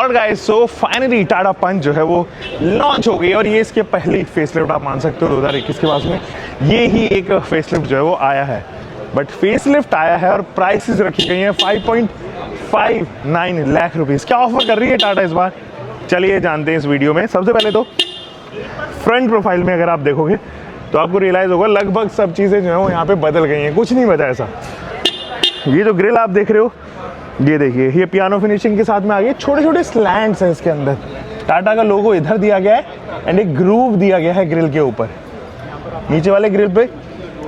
और guys so finally Tata पंच जो है वो लॉन्च हो गई और ये इसके पहली फेसलिफ्ट आप मान सकते हो 2021 के पास में ये ही एक फेसलिफ्ट जो है वो आया है। बट फेसलिफ्ट आया है और प्राइसेस रखी गई हैं 5.59 लाख रुपीस। क्या ऑफर कर रही है टाटा इस बार, चलिए जानते हैं इस वीडियो में। सबसे पहले तो फ्रंट प्रोफाइल में अगर आप देखोगे तो आपको रियलाइज होगा लगभग सब चीज़ें जो है वो यहाँ पे बदल गई हैं, कुछ नहीं बचा ऐसा। ये जो ग्रिल आप देख रहे हो ये देखिए, ये पियानो फिनिशिंग के साथ में आ गई, छोटे छोटे स्लैंट्स हैं इसके अंदर। टाटा का लोगो इधर दिया गया है एंड एक ग्रूव दिया गया है ग्रिल के ऊपर। नीचे वाले ग्रिल पे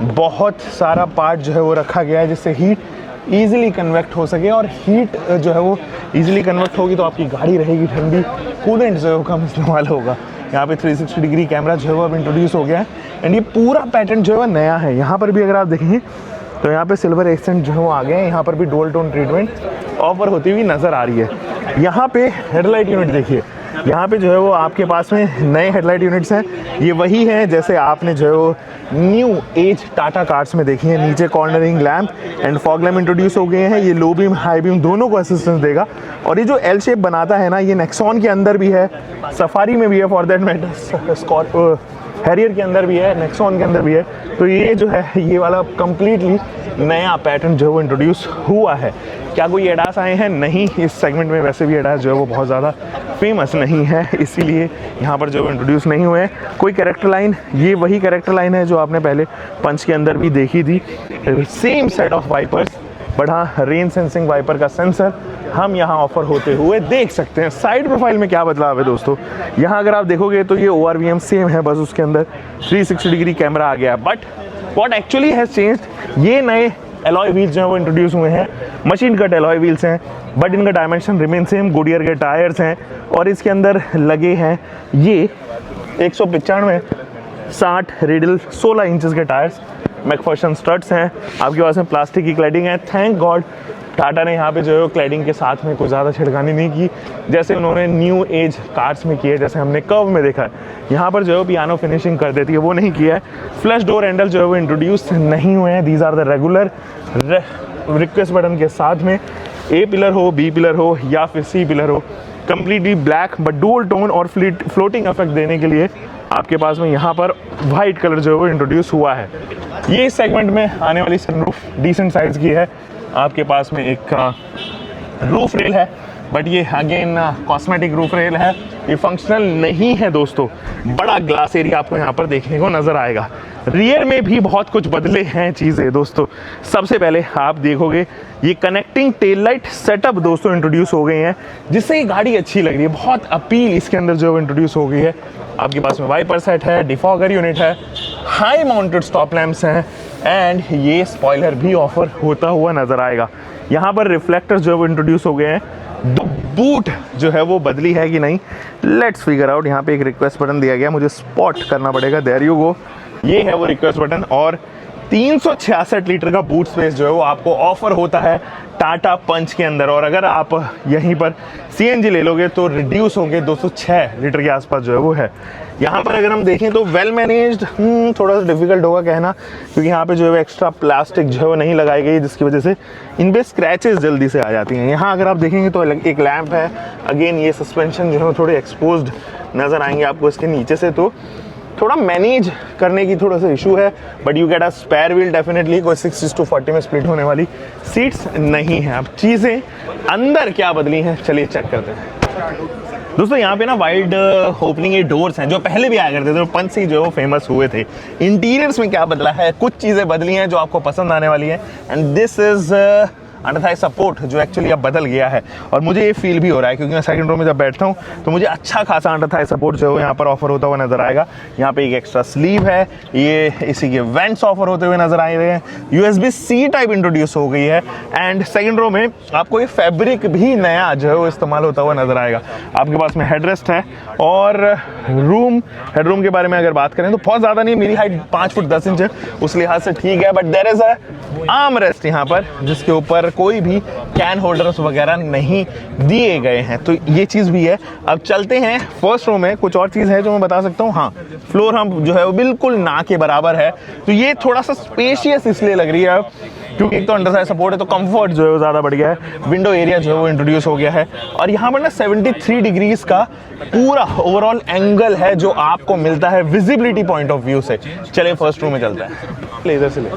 बहुत सारा पार्ट जो है वो रखा गया है जिससे हीट ईजिली कन्वेक्ट हो सके, और हीट जो है वो ईजिली कन्वेक्ट होगी तो आपकी गाड़ी रहेगी ठंडी, कूलेंट जो है वो कम इस्तेमाल होगा। यहाँ पे 360 डिग्री कैमरा जो है वो अब इंट्रोड्यूस हो गया है एंड ये पूरा पैटर्न जो है वो नया है। यहाँ पर भी अगर आप देखेंगे तो यहाँ पे सिल्वर एक्सेंट जो है वो आ गए हैं। यहाँ पर भी डुअल टोन ट्रीटमेंट ऑफर होती हुई नज़र आ रही है। यहाँ पे हेडलाइट यूनिट देखिए, यहाँ पे जो है वो आपके पास में नए हेडलाइट यूनिट्स हैं। ये वही हैं जैसे आपने जो है वो न्यू एज टाटा कार्स में देखी है। नीचे cornering lamp and fog lamp introduce हो गए हैं। ये लो बीम हाई बीम दोनों को असिस्टेंस देगा और ये जो एल शेप बनाता है ना, ये नेक्सॉन के अंदर भी है, सफारी में भी है, फॉर दैट मैटर हैरियर के अंदर भी है, नेक्सॉन के अंदर भी है। तो ये जो है ये वाला कंप्लीटली नया पैटर्न जो है वो इंट्रोड्यूस हुआ है। क्या कोई एडास आए हैं? नहीं, इस सेगमेंट में वैसे भी एडास जो है वो बहुत ज़्यादा फेमस नहीं है, इसीलिए यहाँ पर जो है इंट्रोड्यूस नहीं हुए हैं। कोई कैरेक्टर लाइन, ये वही कैरेक्टर लाइन है जो आपने पहले पंच के अंदर भी देखी थी। Same set of wipers, but हाँ रेन सेंसिंग वाइपर का सेंसर हम यहाँ ऑफर होते हुए देख सकते हैं। साइड प्रोफाइल में क्या बदलाव है दोस्तों, यहाँ अगर आप देखोगे तो ये ORVM सेम है, बस उसके अंदर 360 डिग्री कैमरा आ गया है। But what actually has changed, ये नए एलॉय व्हील्स जो हैं वो इंट्रोड्यूस हुए हैं। मशीन कट एलॉय व्हील्स हैं बट इनका डायमेंशन रिमेन सेम। गुडियर के टायर्स हैं और इसके अंदर लगे हैं ये 195 60 रेडियल 16 इंचेस के टायर्स। मैकफर्सन स्टड्स हैं, आपके पास में प्लास्टिक की क्लैडिंग है। थैंक गॉड टाटा ने यहाँ पे जो है क्लैडिंग के साथ में कुछ ज़्यादा छिड़कानी नहीं की जैसे उन्होंने न्यू एज कार्स में किए, जैसे हमने कर्व में देखा है। यहाँ पर जो है पियानो फिनिशिंग कर देती है, वो नहीं किया है। फ्लश डोर हैंडल जो है वो इंट्रोड्यूस नहीं हुए हैं। These are the regular request button के साथ में A पिलर हो, B पिलर हो या फिर C पिलर हो, completely black but dual tone और फ्लोटिंग इफेक्ट देने के लिए आपके पास में यहाँ पर वाइट कलर जो है वो इंट्रोड्यूस हुआ है। ये इस सेगमेंट में आने वाली सनरूफ डिसेंट साइज की है। आपके पास में एक रूफ रेल है बट ये अगेन कॉस्मेटिक रूफ रेल है, ये फंक्शनल नहीं है दोस्तों। बड़ा ग्लास एरिया आपको यहाँ पर देखने को नज़र आएगा। रियर में भी बहुत कुछ बदले हैं चीज़ें दोस्तों। सबसे पहले आप देखोगे ये कनेक्टिंग टेल लाइट सेटअप दोस्तों इंट्रोड्यूस हो गए हैं, जिससे ये गाड़ी अच्छी लग रही है। बहुत अपील इसके अंदर जो इंट्रोड्यूस हो गई है। आपके पास में वाइपर सेट है, डिफॉगर यूनिट है, हाई माउंटेड स्टॉप लैंप्स हैं एंड ये स्पॉइलर भी ऑफर होता हुआ नज़र आएगा। यहाँ पर रिफ्लेक्टर्स जो है वो इंट्रोड्यूस हो गए हैं। बूट जो है वो बदली है कि नहीं, लेट्स फिगर आउट। यहाँ पे एक रिक्वेस्ट बटन दिया गया, मुझे स्पॉट करना पड़ेगा। देयर यू गो, ये है वो रिक्वेस्ट बटन। और 366 लीटर का बूट स्पेस जो है वो आपको ऑफर होता है टाटा पंच के अंदर। और अगर आप यहीं पर CNG ले लोगे तो रिड्यूस होंगे 206 लीटर के आसपास जो है वो है। यहाँ पर अगर हम देखें तो वेल मैनेज्ड थोड़ा सा डिफिकल्ट होगा कहना, क्योंकि यहाँ पे जो है एक्स्ट्रा प्लास्टिक जो है वो नहीं लगाई गई, जिसकी वजह से इन पे स्क्रैचेस जल्दी से आ जाती हैं। यहाँ अगर आप देखेंगे तो एक लैंप है। अगेन ये सस्पेंशन जो है थोड़े एक्सपोज्ड नज़र आएंगे आपको इसके नीचे से, तो थोड़ा मैनेज करने की थोड़ा सा इशू है। But you get a spare wheel definitely. कोई 60/40 में स्प्लिट होने वाली सीट्स नहीं है। अब चीज़ें अंदर क्या बदली हैं चलिए चेक करते हैं दोस्तों। यहाँ पे ना वाइड ओपनिंग ये डोर्स हैं जो पहले भी आया करते थे, पंच से जो फेमस हुए थे। इंटीरियर्स में क्या बदला है, कुछ चीज़ें बदली हैं जो आपको पसंद आने वाली है। And this is under Thai support जो एक्चुअली अब बदल गया है और मुझे ये फील भी हो रहा है, क्योंकि मैं सेकंड रो में जब बैठता हूँ तो मुझे अच्छा खासा अंडर थाई सपोर्ट जो है यहाँ पर ऑफर होता हुआ नजर आएगा। यहाँ पे एक एक्स्ट्रा स्लीव है, ये इसी के वेंट्स ऑफर होते हुए नजर आ रहे हैं। USB-C टाइप इंट्रोड्यूस हो गई है एंड सेकंड रो में आपको ये फैब्रिक भी नया जो है वो इस्तेमाल होता हुआ नजर आएगा। आपके पास में हेडरेस्ट है और हेडरूम के बारे में अगर बात करें तो बहुत ज़्यादा नहीं, मेरी हाइट 5 फुट 10 इंच है, उस लिहाज से ठीक है। But there is a arm rest यहाँ पर जिसके ऊपर कोई भी कैन होल्डर्स वगैरह नहीं दिए गए हैं, तो ये चीज़ भी है। अब चलते हैं फर्स्ट रो में। कुछ और चीज़ है जो मैं बता सकता हूँ, हाँ फ्लोर हम जो है वो बिल्कुल ना के बराबर है, तो ये थोड़ा सा स्पेशियस इसलिए लग रही है क्योंकि एक तो अंडर साइड सपोर्ट है तो कंफर्ट जो है वो ज़्यादा बढ़ गया है, विंडो एरिया जो है वो इंट्रोड्यूस हो गया है, और यहाँ पर ना 73 डिग्रीज का पूरा ओवरऑल एंगल है जो आपको मिलता है विजिबिलिटी पॉइंट ऑफ व्यू से। चलिए फर्स्ट रो में चलता है, इधर से ले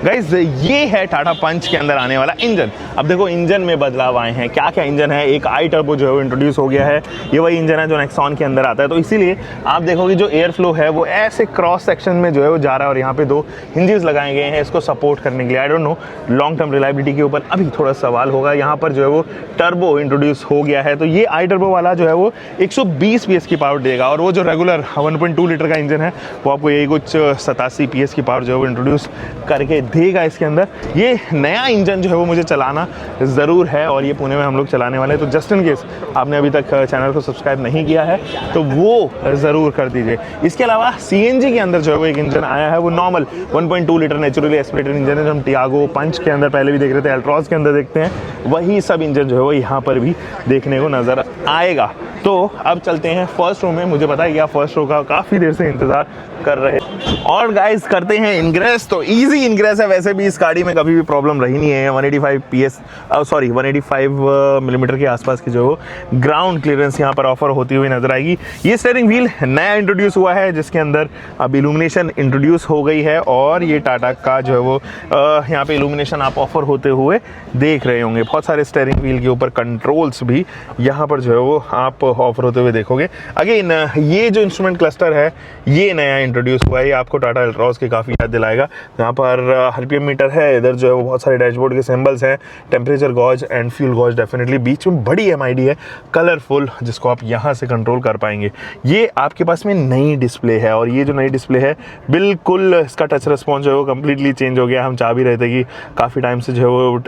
गाइज, ये है टाटा पंच के अंदर आने वाला इंजन। अब देखो इंजन में बदलाव आए हैं, क्या क्या इंजन है। एक आई टर्बो जो है वो इंट्रोड्यूस हो गया है, ये वही इंजन है जो नेक्सॉन के अंदर आता है, तो इसीलिए आप देखोगे जो एयर फ्लो है वो ऐसे क्रॉस सेक्शन में जो है वो जा रहा है, और यहाँ पे 2 हिंजेस लगाए गए हैं इसको सपोर्ट करने के लिए। I don't know long term reliability के ऊपर अभी थोड़ा सवाल होगा। यहाँ पर जो है वो टर्बो इंट्रोड्यूस हो गया है, तो ये आई टर्बो वाला जो है वो 120 PS की पावर देगा, और वो जो रेगुलर 1.2 लीटर का इंजन है वो आपको यही कुछ 87 PS की पावर जो है वो इंट्रोड्यूस करके देगा इसके अंदर। ये नया इंजन जो है वो मुझे चलाना ज़रूर है, और ये पुणे में हम लोग चलाने वाले हैं, तो जस्ट इन केस आपने अभी तक चैनल को सब्सक्राइब नहीं किया है तो वो ज़रूर कर दीजिए। इसके अलावा CNG के अंदर जो है वो एक इंजन आया है, वो normal 1.2 litre naturally aspirated engine है, जो हम टियागो पंच के अंदर पहले भी देख रहे थे, अल्ट्रॉज के अंदर देखते हैं, वही सब इंजन जो है वो यहाँ पर भी देखने को नज़र आएगा। तो अब चलते हैं फर्स्ट रो में। मुझे पता है कि आप फर्स्ट रो का काफ़ी देर से इंतज़ार कर रहे हैं, और गाइस करते हैं इनग्रेस। तो इजी इनग्रेस है, वैसे भी इस गाड़ी में कभी भी प्रॉब्लम रही नहीं है। 185 मिलीमीटर के आसपास की जो ग्राउंड क्लियरेंस यहाँ पर ऑफर होती हुई नजर आएगी। ये स्टीयरिंग व्हील नया इंट्रोड्यूस हुआ है, जिसके अंदर अब इल्यूमिनेशन इंट्रोड्यूस हो गई है, और ये टाटा का जो है वो यहाँ पे इल्यूमिनेशन आप ऑफर होते हुए देख रहे होंगे। बहुत सारे स्टीयरिंग व्हील के ऊपर कंट्रोल्स भी यहाँ पर जो है वो आप ऑफर होते हुए देखोगे। अगेन ये जो इंस्ट्रूमेंट क्लस्टर है ये नया इंट्रोड्यूस हुआ है, ये आपको टाटा अल्ट्रॉज की काफ़ी याद दिलाएगा। यहाँ पर RPM मीटर है, इधर जो है वो बहुत सारे डैशबोर्ड के सिंबल्स हैं, temperature gauge and fuel gauge definitely, बीच में बड़ी MID है कलरफुल, जिसको आप यहाँ से कंट्रोल कर पाएंगे। ये आपके पास में नई डिस्प्ले है, और ये जो नई डिस्प्ले है बिल्कुल इसका टच रिस्पॉन्स जो है वो कम्प्लीटली चेंज हो गया। हम चाह भी रहे थे कि काफ़ी टाइम से जो है वो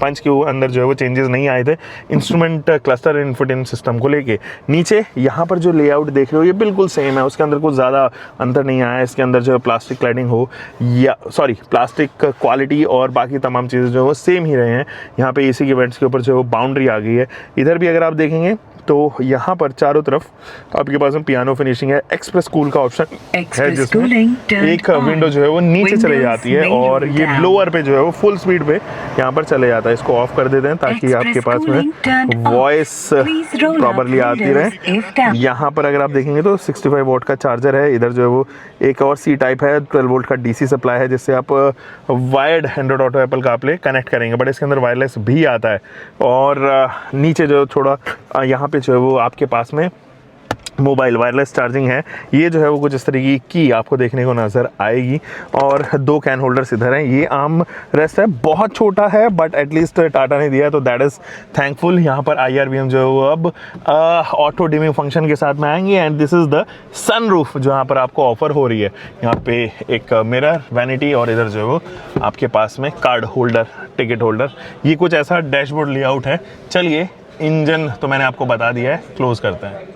पंच के अंदर जो है वो चेंजेस नहीं आए थे इंस्ट्रूमेंट क्लस्टर इन्फोटेनमेंट सिस्टम को लेके। नीचे यहाँ पर जो लेआउट देख रहे हो ये बिल्कुल सेम है, उसके अंदर कुछ ज़्यादा अंतर नहीं आया है। इसके अंदर जो है प्लास्टिक क्लैडिंग हो या प्लास्टिक क्वालिटी और बाकी तमाम चीज़ें जो है वो सेम ही रहे हैं। यहाँ पे AC के वेंट्स के ऊपर जो है बाउंड्री आ गई है। इधर भी अगर आप देखेंगे तो यहाँ पर चारों तरफ आपके पास में पियानो फिनिशिंग है, एक्सप्रेस कूल का ऑप्शन है, जिसमें एक विंडो जो है वो नीचे चले जाती है, और ये ब्लोअर पे जो है वो फुल स्पीड पे यहाँ पर चले जाता है। इसको ऑफ कर देते हैं ताकि आपके पास में वॉइस प्रॉपरली आती रहे। यहाँ पर अगर आप देखेंगे तो 65 वोल्ट का चार्जर है, इधर जो है वो एक और C टाइप है, 12 वोल्ट का DC सप्लाई है, जिससे आप वायर्ड एंड्रॉइड ऑटो एप्पल का प्ले कनेक्ट करेंगे, बट इसके अंदर वायरलेस भी आता है। और नीचे जो थोड़ा यहाँ पे जो है वो आपके पास में मोबाइल वायरलेस चार्जिंग है। ये जो है वो कुछ इस तरीके की आपको देखने को नज़र आएगी, और 2 कैन होल्डर्स इधर हैं। ये आर्म रेस्ट है, बहुत छोटा है बट एटलीस्ट टाटा ने दिया है, तो दैट इज़ थैंकफुल। यहाँ पर IRBM जो है वो अब ऑटो डिमिंग फंक्शन के साथ में आएंगे, and this is the sunroof जो यहाँ पर आपको ऑफर हो रही है। यहाँ पे एक मिरर, वैनिटी, और इधर जो है वो आपके पास में कार्ड होल्डर, टिकट होल्डर, ये कुछ ऐसा डैशबोर्ड लेआउट है। चलिए इंजन तो मैंने आपको बता दिया है, क्लोज करते हैं।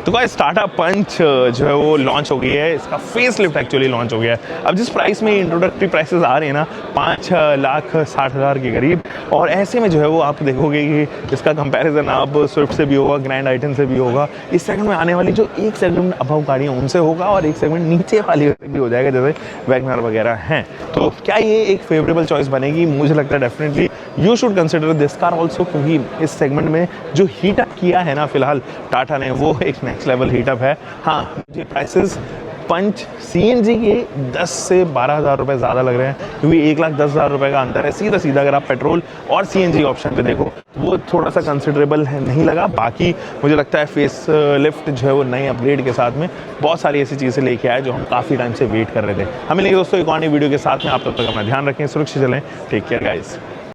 तो गाइस टाटा पंच जो है वो लॉन्च हो गई है, इसका फेस लिफ्ट एक्चुअली लॉन्च हो गया है। अब जिस प्राइस में इंट्रोडक्टरी प्राइसेस आ रहे हैं ना 5,60,000 के करीब, और ऐसे में जो है वो आप देखोगे कि इसका कंपैरिजन आप स्विफ्ट से भी होगा, ग्रैंड आइटन से भी होगा। इस सेगमेंट में आने वाली जो एक सेगमेंट अबव गाड़ियाँ उनसे होगा, और एक सेगमेंट नीचे वाली भी हो जाएगा, जैसे वैगनर वगैरह हैं। तो क्या ये एक फेवरेबल चॉइस बनेगी? मुझे लगता है definitely you should consider this car also, क्योंकि इस सेगमेंट में जो हीटअप किया है ना फिलहाल टाटा ने, वो एक नेक्स्ट लेवल हीटअप है। हाँ, मुझे प्राइसेस पंच CNG के 10 से 12,000 रुपये ज़्यादा लग रहे हैं, क्योंकि 1,10,000 रुपये का अंतर है सीधा सीधा। अगर आप पेट्रोल और CNG ऑप्शन पे देखो वो थोड़ा सा कंसिडरेबल नहीं लगा। बाकी मुझे लगता है फेस लिफ्ट जो है वो नए अपग्रेड के साथ में बहुत सारी ऐसी चीज़ें लेके आए जो हम काफ़ी टाइम से वेट कर रहे थे। हमें लेंगे दोस्तों एक और नई वीडियो के साथ में। आप तब तक अपना ध्यान रखें, सुरक्षित चलें, टेक केयर गाइस।